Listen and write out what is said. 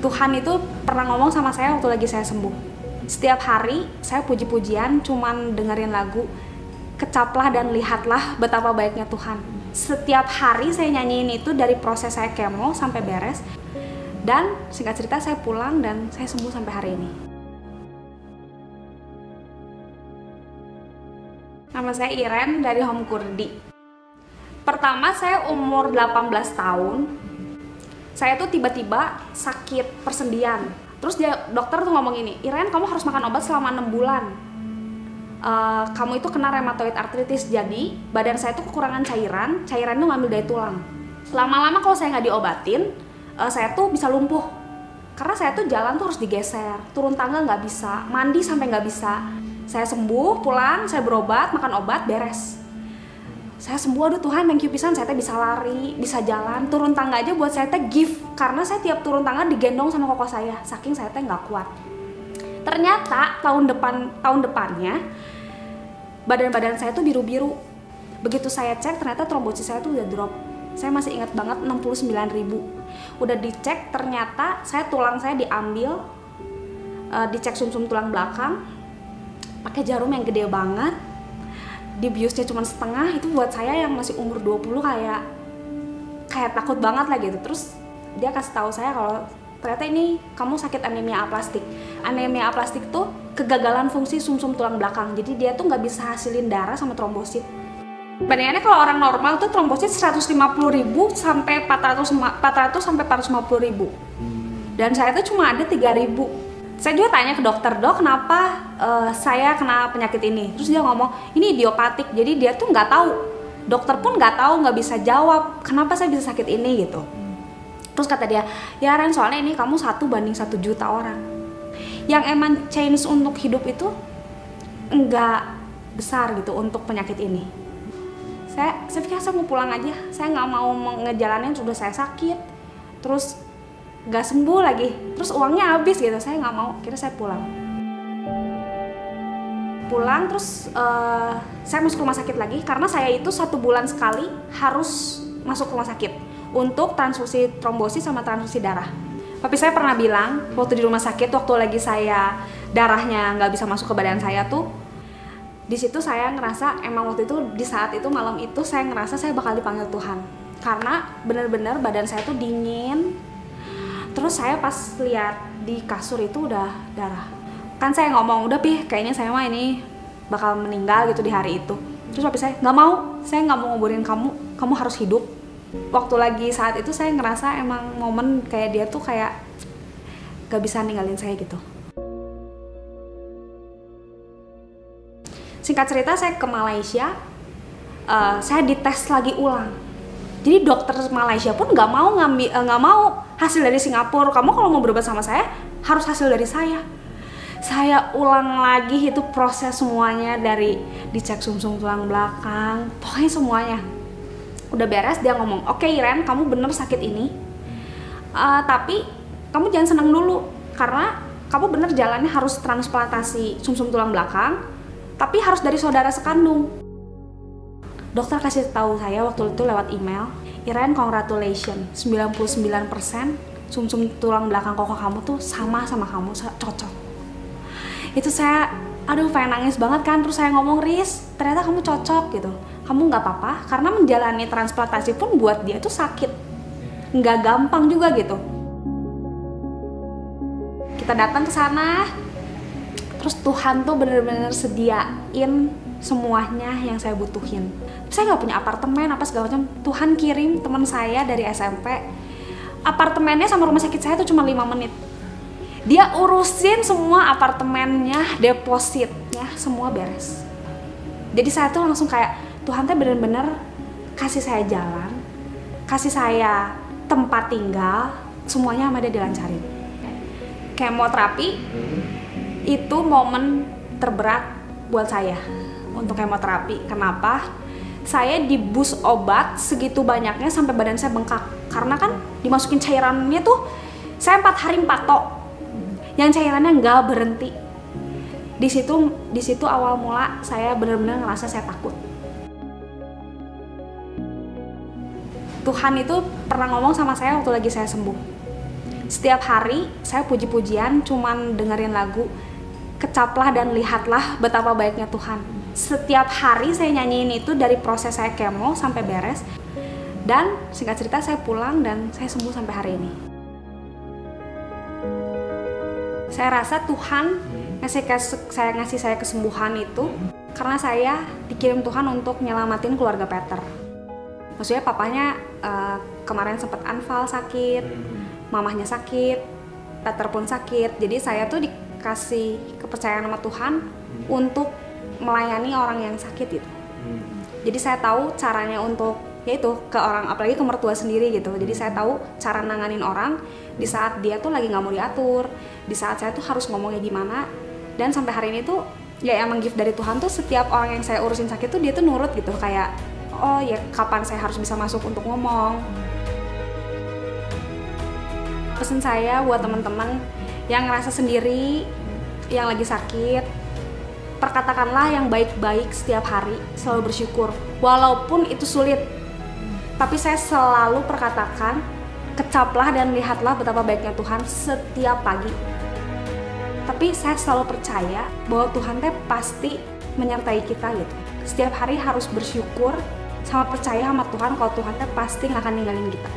Tuhan itu pernah ngomong sama saya waktu lagi saya sembuh. Setiap hari saya puji-pujian, cuman dengerin lagu Kecaplah dan lihatlah betapa baiknya Tuhan. Setiap hari saya nyanyiin itu dari proses saya kemo sampai beres. Dan singkat cerita saya pulang dan saya sembuh sampai hari ini. Nama saya Iren dari Home Kurdi. Pertama saya umur 18 tahun. Saya tuh tiba-tiba sakit persendian. Terus dokter tuh ngomong ini, Iren kamu harus makan obat selama 6 bulan. Kamu itu kena rheumatoid arthritis, jadi badan saya tuh kekurangan cairan tuh ngambil dari tulang. Lama-lama kalau saya nggak diobatin, saya tuh bisa lumpuh. Karena saya tuh jalan tuh harus digeser, turun tangga nggak bisa, mandi sampai nggak bisa. Saya sembuh, pulang, saya berobat, makan obat, beres. Saya sembuh, aduh Tuhan thank you pisan, saya teh bisa lari, bisa jalan, turun tangga aja buat saya teh gift. Karena saya tiap turun tangga digendong sama koko saya, saking saya teh nggak kuat. Ternyata tahun depannya badan saya tuh biru-biru. Begitu saya cek ternyata trombosit saya tuh udah drop. Saya masih ingat banget 69.000. Udah dicek ternyata tulang saya diambil, dicek sumsum tulang belakang, pakai jarum yang gede banget. Dibiusnya cuma setengah, itu buat saya yang masih umur 20 kayak takut banget lah gitu. Terus dia kasih tahu saya kalau ternyata ini kamu sakit anemia aplastik. Anemia aplastik tuh kegagalan fungsi sumsum tulang belakang. Jadi dia tuh nggak bisa hasilin darah sama trombosit. Bandingannya kalau orang normal tuh trombosit 150.000 sampai 400 sampai 450.000. Dan saya tuh cuma ada 3.000. Saya juga tanya ke dokter, dok kenapa saya kena penyakit ini? Terus dia ngomong, ini idiopatik, jadi dia tuh nggak tahu. Dokter pun nggak tahu, nggak bisa jawab, kenapa saya bisa sakit ini gitu. Terus kata dia, ya Ren soalnya ini kamu 1 banding 1 juta orang. Yang emang change untuk hidup itu nggak besar gitu untuk penyakit ini. Saya pikir saya mau pulang aja, saya nggak mau ngejalanin sudah saya sakit. Terus nggak sembuh lagi, terus uangnya habis gitu, saya nggak mau, kira saya pulang terus saya masuk rumah sakit lagi karena saya itu 1 bulan sekali harus masuk rumah sakit untuk transfusi trombosis sama transfusi darah. Papi saya pernah bilang waktu di rumah sakit, waktu lagi saya darahnya nggak bisa masuk ke badan saya tuh, di situ saya ngerasa emang waktu itu di saat itu malam itu saya ngerasa saya bakal dipanggil Tuhan karena bener-bener badan saya tuh dingin. Terus saya pas lihat di kasur itu udah darah. Kan saya ngomong, udah Pi, kayaknya saya mah ini bakal meninggal gitu di hari itu. Terus papi saya, saya nggak mau nguburin kamu harus hidup. Waktu lagi saat itu saya ngerasa emang momen kayak dia tuh kayak gak bisa ninggalin saya gitu. Singkat cerita saya ke Malaysia, saya dites lagi ulang. Jadi dokter Malaysia pun nggak mau hasil dari Singapura. Kamu kalau mau berobat sama saya harus hasil dari saya. Saya ulang lagi itu proses semuanya dari dicek sumsum tulang belakang, pokoknya semuanya. Udah beres dia ngomong, oke Iren kamu bener sakit ini, tapi kamu jangan senang dulu karena kamu bener jalannya harus transplantasi sumsum tulang belakang, tapi harus dari saudara sekandung. Dokter kasih tahu saya waktu itu lewat email, Iren congratulations, 99% sumsum tulang belakang koko kamu tuh sama kamu, cocok. Itu saya, aduh pengen nangis banget kan. Terus saya ngomong, Riz ternyata kamu cocok gitu, kamu nggak apa-apa. Karena menjalani transplantasi pun buat dia tuh sakit, nggak gampang juga gitu. Kita datang ke sana, terus Tuhan tuh bener-bener sediain semuanya yang saya butuhin. Saya nggak punya apartemen apa segala macam. Tuhan kirim teman saya dari SMP, apartemennya sama rumah sakit saya tuh cuma 5 menit. Dia urusin semua apartemennya, depositnya, semua beres. Jadi saya tuh langsung kayak, Tuhan tuh bener-bener kasih saya jalan, kasih saya tempat tinggal, semuanya sama dia dilancarin. Kemoterapi itu momen terberat buat saya untuk kemoterapi. Kenapa? Saya dibus obat segitu banyaknya sampai badan saya bengkak. Karena kan dimasukin cairannya tuh, saya 4 hari 4 tok. Yang cairannya nggak berhenti. Di situ awal mula saya benar-benar ngerasa saya takut. Tuhan itu pernah ngomong sama saya waktu lagi saya sembuh. Setiap hari saya puji-pujian, cuman dengerin lagu Kecaplah dan Lihatlah Betapa Baiknya Tuhan. Setiap hari saya nyanyiin itu dari proses saya kemo sampai beres. Dan singkat cerita saya pulang dan saya sembuh sampai hari ini. Saya rasa Tuhan ngasih saya kesembuhan itu karena saya dikirim Tuhan untuk nyelamatin keluarga Peter. Maksudnya papanya kemarin sempat anfal sakit, mamahnya sakit, Peter pun sakit. Jadi saya tuh dikasih kepercayaan sama Tuhan untuk melayani orang yang sakit gitu. Jadi saya tahu caranya untuk yaitu ke orang, apalagi ke mertua sendiri gitu. Jadi saya tahu cara nanganin orang di saat dia tuh lagi nggak mau diatur, di saat saya tuh harus ngomongnya gimana. Dan sampai hari ini tuh ya emang gift dari Tuhan tuh, setiap orang yang saya urusin sakit tuh dia tuh nurut gitu, kayak oh ya kapan saya harus bisa masuk untuk ngomong. Pesan saya buat teman-teman yang ngerasa sendiri, yang lagi sakit, perkatakanlah yang baik-baik setiap hari, selalu bersyukur walaupun itu sulit. Tapi saya selalu perkatakan kecaplah dan lihatlah betapa baiknya Tuhan setiap pagi. Tapi saya selalu percaya bahwa Tuhan teh pasti menyertai kita gitu. Setiap hari harus bersyukur sama percaya sama Tuhan kalau Tuhan teh pasti nggak akan ninggalin kita.